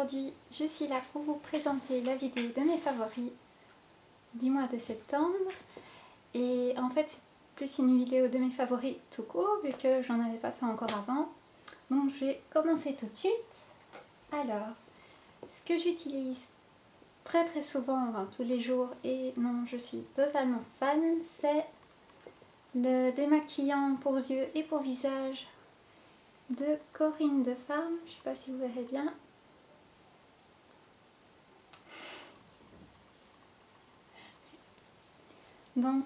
aujourd'hui je suis là pour vous présenter la vidéo de mes favoris du mois de septembre. Et en fait c'est plus une vidéo de mes favoris tout court vu que j'en avais pas fait encore avant. Donc je vais commencer tout de suite. Alors, ce que j'utilise très souvent, enfin, tous les jours, et non je suis totalement fan, c'est le démaquillant pour yeux et pour visage de Corinne de Farm. Je sais pas si vous verrez bien. Donc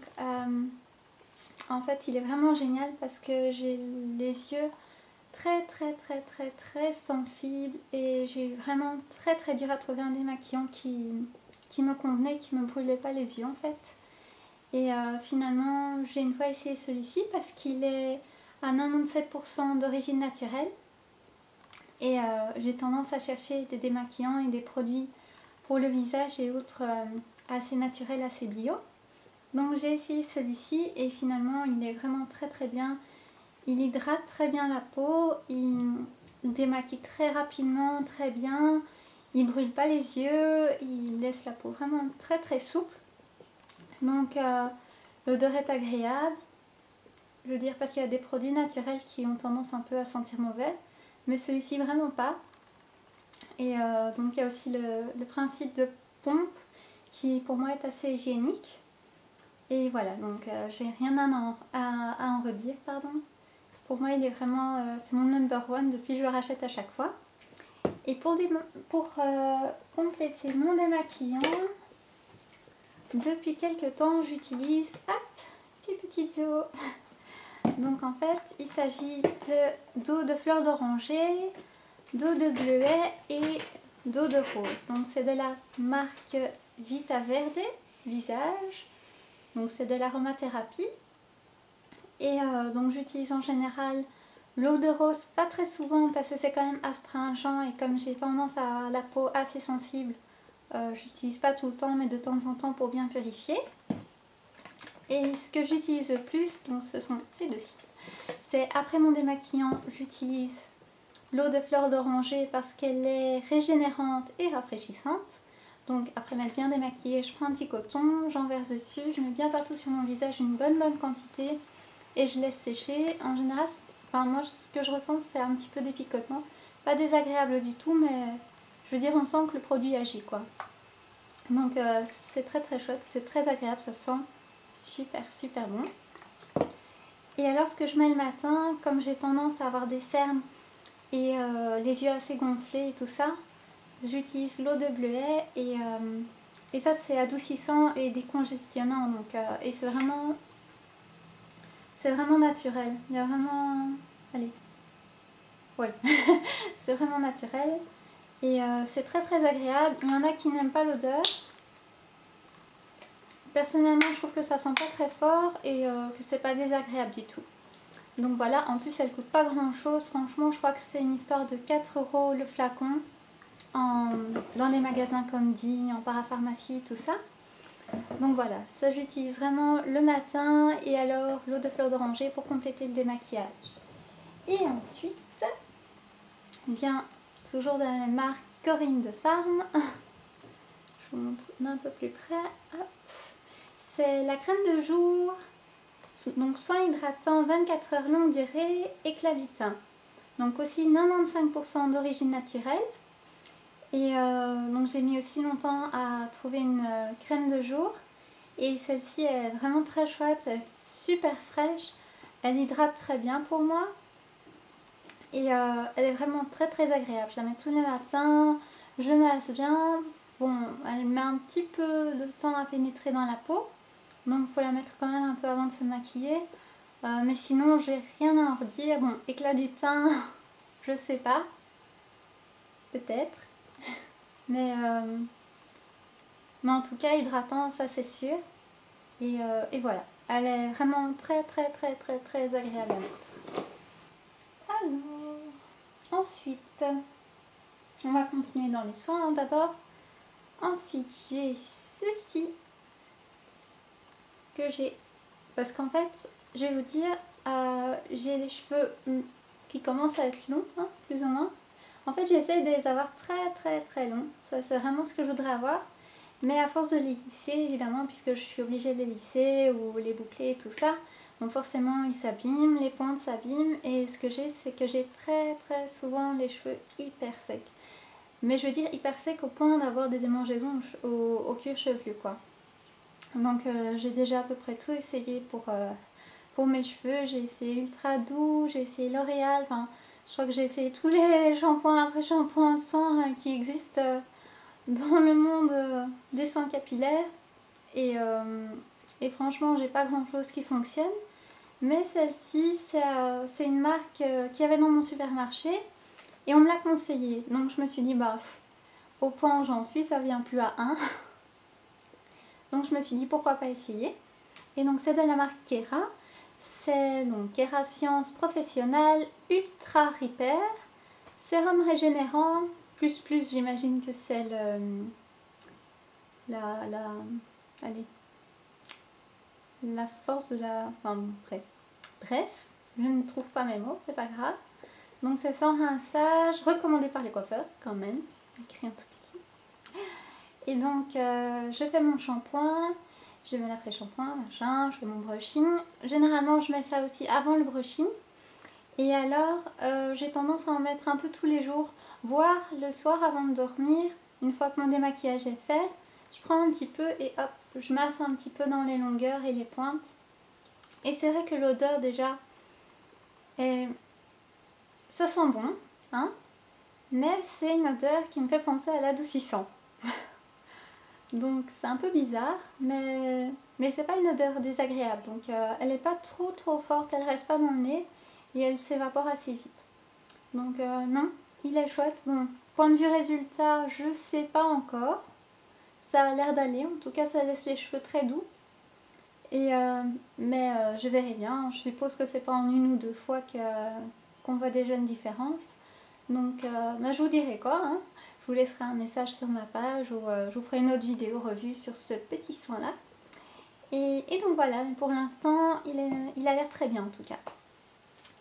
en fait il est vraiment génial parce que j'ai les yeux très sensibles et j'ai eu vraiment très dur à trouver un démaquillant qui me convenait, qui me brûlait pas les yeux en fait. Et finalement j'ai une fois essayé celui-ci parce qu'il est à 97% d'origine naturelle. Et j'ai tendance à chercher des démaquillants et des produits pour le visage et autres assez naturels, assez bio. Donc j'ai essayé celui-ci et finalement il est vraiment très bien. Il hydrate très bien la peau, il démaquille très rapidement, très bien. Il brûle pas les yeux, il laisse la peau vraiment très souple. Donc l'odeur est agréable. Je veux dire parce qu'il y a des produits naturels qui ont tendance un peu à sentir mauvais, mais celui-ci vraiment pas. Et donc il y a aussi le principe de pompe qui pour moi est assez hygiénique. Et voilà, donc j'ai rien à en redire, pardon. Pour moi il est vraiment, c'est mon number one depuis que je le rachète à chaque fois. Et pour compléter mon démaquillant, depuis quelques temps j'utilise ces petites eaux. Donc en fait il s'agit d'eau de fleur d'oranger, d'eau de bleuet et d'eau de rose. Donc c'est de la marque Vita Verde visage. Donc c'est de l'aromathérapie. Et donc j'utilise en général l'eau de rose, pas très souvent parce que c'est quand même astringent et comme j'ai tendance à la peau assez sensible, j'utilise pas tout le temps mais de temps en temps pour bien purifier. Et ce que j'utilise le plus, donc ce sont ces deux-ci. C'est après mon démaquillant, j'utilise l'eau de fleur d'oranger parce qu'elle est régénérante et rafraîchissante. Donc après m'être bien démaquillée, je prends un petit coton, j'en verse dessus, je mets bien partout sur mon visage une bonne quantité et je laisse sécher. En général, enfin moi ce que je ressens c'est un petit peu des picotements, pas désagréable du tout, mais je veux dire on sent que le produit agit quoi. Donc c'est très chouette, c'est très agréable, ça sent super bon. Et alors ce que je mets le matin, comme j'ai tendance à avoir des cernes et les yeux assez gonflés et tout ça, j'utilise l'eau de bleuet et ça c'est adoucissant et décongestionnant donc, et c'est vraiment naturel. Il y a vraiment... Allez. Ouais. C'est vraiment naturel. Et c'est très agréable. Il y en a qui n'aiment pas l'odeur. Personnellement, je trouve que ça sent pas très fort et que c'est pas désagréable du tout. Donc voilà, en plus elle coûte pas grand chose. Franchement, je crois que c'est une histoire de 4 € le flacon. Dans des magasins comme Di, en parapharmacie, tout ça. Donc voilà, ça j'utilise vraiment le matin et alors l'eau de fleur d'oranger pour compléter le démaquillage. Et ensuite, bien toujours de la marque Corinne de Farm, je vous montre d'un peu plus près. C'est la crème de jour, donc soin hydratant 24 heures longue durée, éclat du teint. Donc aussi 95% d'origine naturelle. Et donc j'ai mis aussi longtemps à trouver une crème de jour. Et celle-ci est vraiment très chouette, elle est super fraîche, elle hydrate très bien pour moi. Et elle est vraiment très agréable. Je la mets tous les matins, je masse bien. Bon, elle met un petit peu de temps à pénétrer dans la peau, donc il faut la mettre quand même un peu avant de se maquiller. Mais sinon, j'ai rien à en redire. Bon, éclat du teint, je sais pas, peut-être. Mais en tout cas, hydratant, ça c'est sûr. Et voilà, elle est vraiment très agréable à mettre. Alors, ensuite, on va continuer dans les soins d'abord. Ensuite, j'ai ceci que j'ai, parce qu'en fait, je vais vous dire, j'ai les cheveux qui commencent à être longs, hein, plus ou moins. En fait, j'essaie de les avoir très longs. Ça, c'est vraiment ce que je voudrais avoir. Mais à force de les lisser, évidemment, puisque je suis obligée de les lisser ou les boucler et tout ça, donc forcément ils s'abîment, les pointes s'abîment. Et ce que j'ai, c'est que j'ai très souvent les cheveux hyper secs. Mais je veux dire hyper secs au point d'avoir des démangeaisons au cuir chevelu, quoi. Donc j'ai déjà à peu près tout essayé pour mes cheveux. J'ai essayé Ultra Doux, j'ai essayé L'Oréal, enfin je crois que j'ai essayé tous les shampoings après shampoings soins qui existent dans le monde des soins capillaires. Et franchement j'ai pas grand chose qui fonctionne. Mais celle-ci c'est une marque qu'il y avait dans mon supermarché et on me l'a conseillé. Donc je me suis dit bah au point où j'en suis ça vient plus à 1. Donc je me suis dit pourquoi pas essayer. Et donc c'est de la marque Kera. C'est donc Kera Science Professionnelle Ultra Repair. Sérum régénérant. Plus j'imagine que c'est allez, la force de la... Enfin bref, je ne trouve pas mes mots, c'est pas grave. Donc c'est sans rinçage, recommandé par les coiffeurs quand même. Écrit un tout petit. Et donc je fais mon shampoing. Je mets l'après-shampoing, machin, je fais mon brushing. Généralement, je mets ça aussi avant le brushing. Et alors, j'ai tendance à en mettre un peu tous les jours, voire le soir avant de dormir. Une fois que mon démaquillage est fait, je prends un petit peu et hop, je masse un petit peu dans les longueurs et les pointes. Et c'est vrai que l'odeur déjà, ça sent bon, hein, mais c'est une odeur qui me fait penser à l'adoucissant. Donc c'est un peu bizarre, mais c'est pas une odeur désagréable. Donc elle n'est pas trop forte, elle reste pas dans le nez et elle s'évapore assez vite. Donc non, il est chouette. Bon, point de vue résultat, je sais pas encore. Ça a l'air d'aller, en tout cas ça laisse les cheveux très doux. Mais je verrai bien, je suppose que c'est pas en une ou deux fois qu'on voit des jeunes différences. Donc je vous dirai quoi, hein. Je vous laisserai un message sur ma page ou je vous ferai une autre vidéo revue sur ce petit soin là. Et donc voilà, mais pour l'instant il a l'air très bien en tout cas.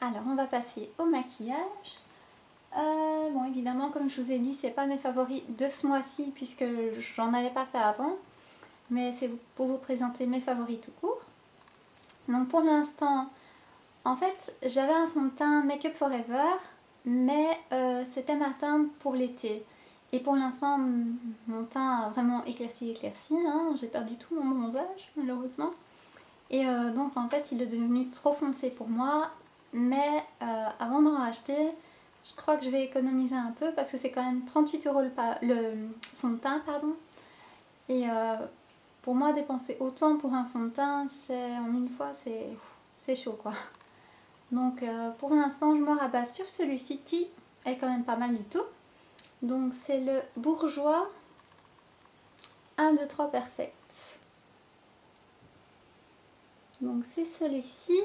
Alors on va passer au maquillage. Bon évidemment comme je vous ai dit c'est pas mes favoris de ce mois-ci puisque j'en avais pas fait avant. Mais c'est pour vous présenter mes favoris tout court. Donc pour l'instant, en fait j'avais un fond de teint Make Up Forever. Mais c'était ma teinte pour l'été. Et pour l'instant, mon teint a vraiment éclairci, hein. J'ai perdu tout mon bronzage, malheureusement. Et donc, en fait, il est devenu trop foncé pour moi. Mais avant d'en racheter, je crois que je vais économiser un peu parce que c'est quand même 38 € le fond de teint, pardon. Et pour moi, dépenser autant pour un fond de teint, en une fois, c'est chaud, quoi. Donc pour l'instant je me rabats sur celui-ci qui est quand même pas mal du tout. Donc c'est le Bourjois 1, 2, 3 Perfect. Donc c'est celui-ci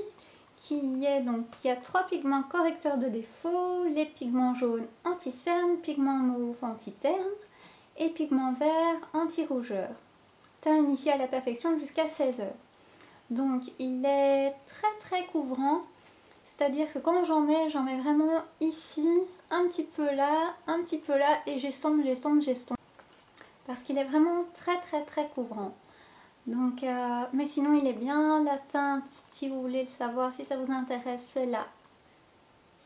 qui a 3 pigments correcteurs de défaut, les pigments jaunes anti-cerne, pigments mauve anti-terne et pigments vert anti-rougeur. Teint unifié à la perfection jusqu'à 16 heures. Donc il est très couvrant. C'est-à-dire que quand j'en mets vraiment ici, un petit peu là, et j'estompe. Parce qu'il est vraiment très couvrant. Donc, mais sinon il est bien. La teinte, si vous voulez le savoir, si ça vous intéresse, c'est la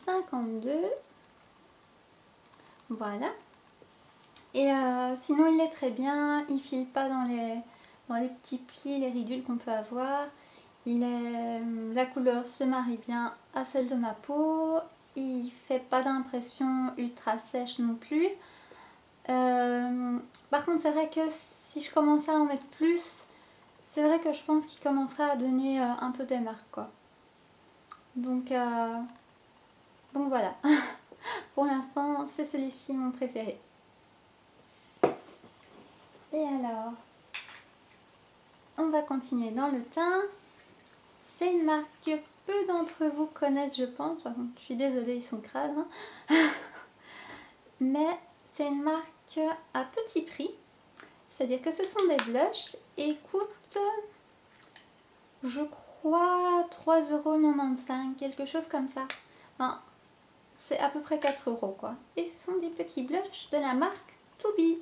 52. Voilà. Et sinon il est très bien. Il file pas dans les petits plis, les ridules qu'on peut avoir. La couleur se marie bien à celle de ma peau. Il fait pas d'impression ultra sèche non plus. Par contre c'est vrai que si je commençais à en mettre plus, c'est vrai que je pense qu'il commencera à donner un peu des marques, quoi. Donc voilà. Pour l'instant c'est celui-ci mon préféré. Et alors on va continuer dans le teint. C'est une marque que peu d'entre vous connaissent, je pense. Par contre, je suis désolée, ils sont crades, hein. Mais c'est une marque à petit prix. C'est-à-dire que ce sont des blushs et coûtent, je crois, 3,95 €, quelque chose comme ça. Enfin, c'est à peu près 4 € quoi. Et ce sont des petits blushs de la marque Toubi.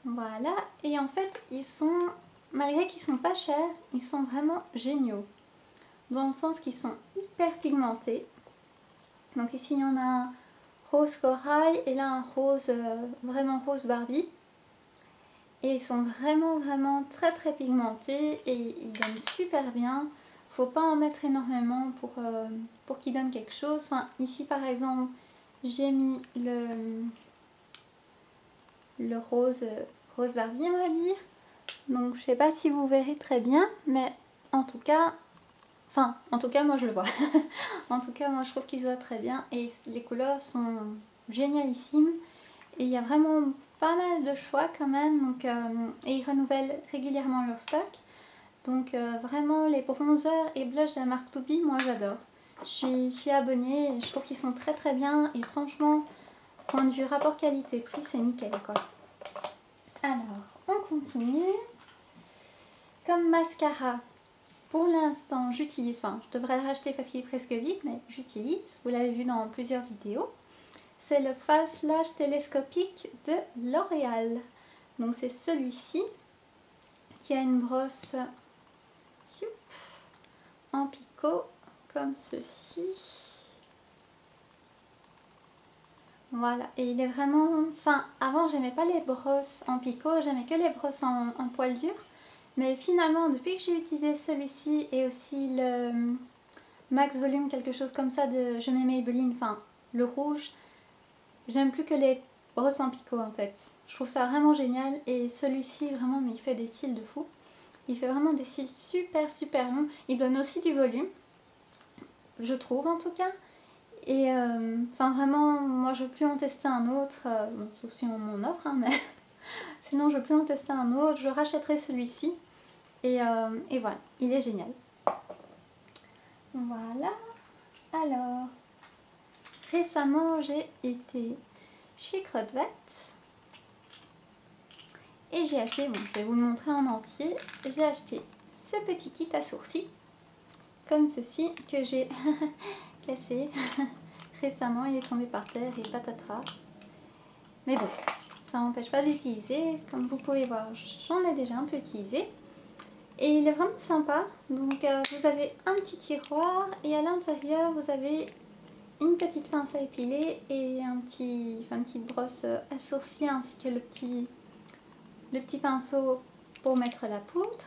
Voilà, et en fait, ils sont, malgré qu'ils sont pas chers, ils sont vraiment géniaux. Dans le sens qu'ils sont hyper pigmentés. Donc ici, il y en a un rose corail et là un rose, vraiment rose Barbie. Et ils sont vraiment très pigmentés et ils donnent super bien. Faut pas en mettre énormément pour qu'ils donnent quelque chose. Enfin, ici par exemple, j'ai mis le rose Barbie, on va dire. Donc je sais pas si vous verrez très bien, mais en tout cas, moi je le vois. En tout cas, moi je trouve qu'ils se voient très bien et les couleurs sont génialissimes. Et il y a vraiment pas mal de choix quand même. Donc, et ils renouvellent régulièrement leur stock. Donc vraiment les bronzers et blushs de la marque Toubi, moi j'adore. Je suis abonnée et je trouve qu'ils sont très bien. Et franchement, point de vue rapport qualité-prix, c'est nickel quoi. Alors, on continue. Comme mascara, pour l'instant, j'utilise, enfin, je devrais le racheter parce qu'il est presque vide, mais j'utilise, vous l'avez vu dans plusieurs vidéos, c'est le Fast Lash télescopique de L'Oréal. Donc c'est celui-ci qui a une brosse en picot, comme ceci. Voilà, et il est vraiment, enfin, avant j'aimais pas les brosses en picot, j'aimais que les brosses en poil dur. Mais finalement, depuis que j'ai utilisé celui-ci et aussi le Max Volume, quelque chose comme ça de Je mets Maybelline, enfin le rouge, j'aime plus que les brosses en picot en fait. Je trouve ça vraiment génial et celui-ci vraiment, mais il fait des cils de fou. Il fait vraiment des cils super longs. Il donne aussi du volume, je trouve en tout cas. Et enfin vraiment, moi je veux plus en tester un autre, bon, sauf si on m'en offre, hein, mais sinon je veux plus en tester un autre. Je rachèterai celui-ci. Et voilà, il est génial. Voilà. Alors, récemment, j'ai été chez Kruidvat et j'ai acheté, bon, je vais vous le montrer en entier, j'ai acheté ce petit kit assorti, comme ceci, que j'ai cassé récemment. Il est tombé par terre et patatras. Mais bon, ça n'empêche pas d'utiliser. Comme vous pouvez voir, j'en ai déjà un peu utilisé. Et il est vraiment sympa. Donc vous avez un petit tiroir et à l'intérieur vous avez une petite pince à épiler et une petite brosse à sourcils ainsi que le petit pinceau pour mettre la poudre.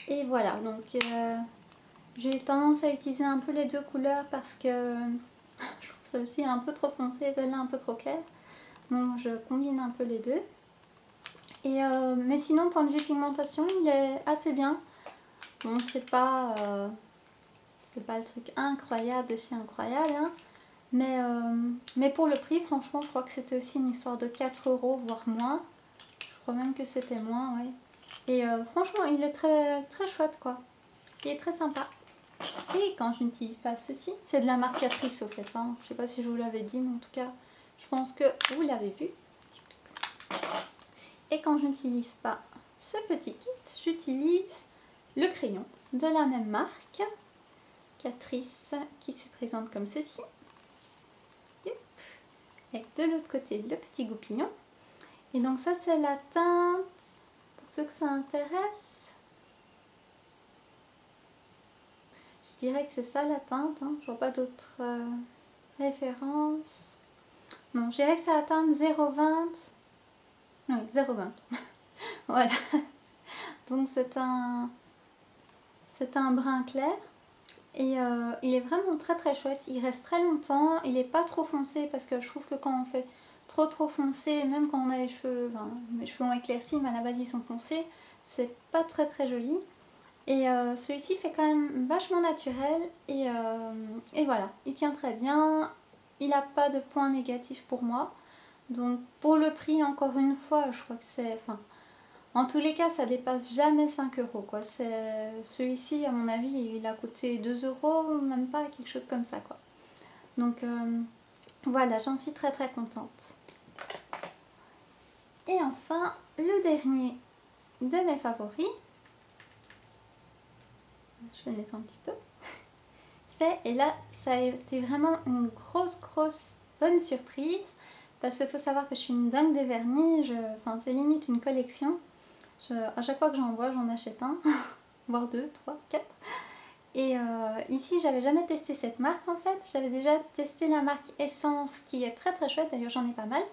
Et voilà, donc j'ai tendance à utiliser un peu les deux couleurs parce que je trouve celle-ci un peu trop foncée et celle-là un peu trop claire. Donc je combine un peu les deux. Et mais sinon, point de vue pigmentation, il est assez bien. Bon, c'est pas le truc incroyable de chez incroyable, hein. Mais pour le prix, franchement, je crois que c'était aussi une histoire de 4 €, voire moins. Je crois même que c'était moins, ouais. Et franchement, il est très chouette, quoi. Il est très sympa. Et quand je n'utilise pas ceci, c'est de la marque Catrice, au fait, hein. Je sais pas si je vous l'avais dit, mais en tout cas, je pense que vous l'avez vu. Et quand je n'utilise pas ce petit kit, j'utilise le crayon de la même marque, Catrice, qui se présente comme ceci. Et de l'autre côté, le petit goupillon. Et donc ça, c'est la teinte, pour ceux que ça intéresse. Je dirais que c'est ça la teinte, hein. Je vois pas d'autres références. Non, je dirais que c'est la teinte 020. Oui, 020. Voilà. Donc c'est un brun clair. Et il est vraiment très chouette. Il reste très longtemps. Il n'est pas trop foncé parce que je trouve que quand on fait trop foncé, même quand on a les cheveux, enfin, mes cheveux ont éclairci, mais à la base ils sont foncés, c'est pas très joli. Et celui-ci fait quand même vachement naturel et voilà, il tient très bien. Il n'a pas de points négatifs pour moi. Donc pour le prix, encore une fois, je crois que c'est... Enfin, en tous les cas, ça dépasse jamais 5 € quoi. Celui-ci, à mon avis, il a coûté 2 €, même pas, quelque chose comme ça quoi. Donc voilà, j'en suis très contente. Et enfin, le dernier de mes favoris, je vais nettoyer un petit peu, testais. Et là, ça a été vraiment une grosse bonne surprise. Parce qu'il faut savoir que je suis une dingue des vernis. Enfin, c'est limite une collection. À chaque fois que j'en vois, j'en achète un. Voire 2, 3, 4. Et ici, j'avais jamais testé cette marque en fait. J'avais déjà testé la marque Essence qui est très chouette. D'ailleurs, j'en ai pas mal.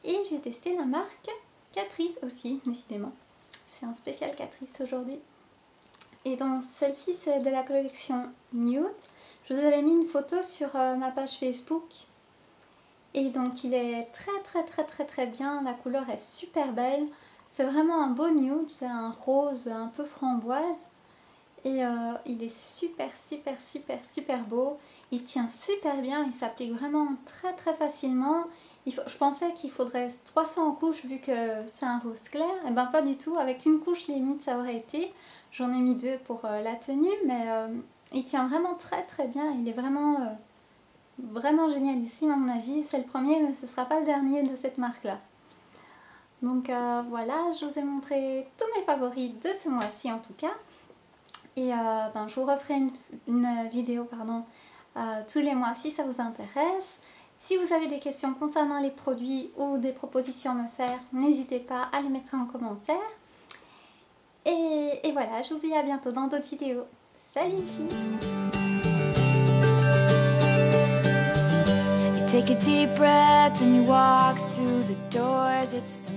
Et j'ai testé la marque Catrice aussi, décidément. C'est un spécial Catrice aujourd'hui. Et donc celle-ci c'est de la collection Nude. Je vous avais mis une photo sur ma page Facebook. Et donc il est très bien. La couleur est super belle. C'est vraiment un beau nude. C'est un rose un peu framboise. Et il est super beau. Il tient super bien. Il s'applique vraiment très facilement. Je pensais qu'il faudrait 300 couches vu que c'est un rose clair. Et ben pas du tout. Avec une couche limite ça aurait été. J'en ai mis 2 pour la tenue. Mais il tient vraiment très bien. Il est vraiment génial ici à mon avis. C'est le premier mais ce ne sera pas le dernier de cette marque là. Donc voilà, je vous ai montré tous mes favoris de ce mois-ci en tout cas. Et je vous referai une vidéo tous les mois si ça vous intéresse. Si vous avez des questions concernant les produits ou des propositions à me faire, n'hésitez pas à les mettre en commentaire. Et voilà, je vous dis à bientôt dans d'autres vidéos. Salut les filles! Take a deep breath and you walk through the doors. It's the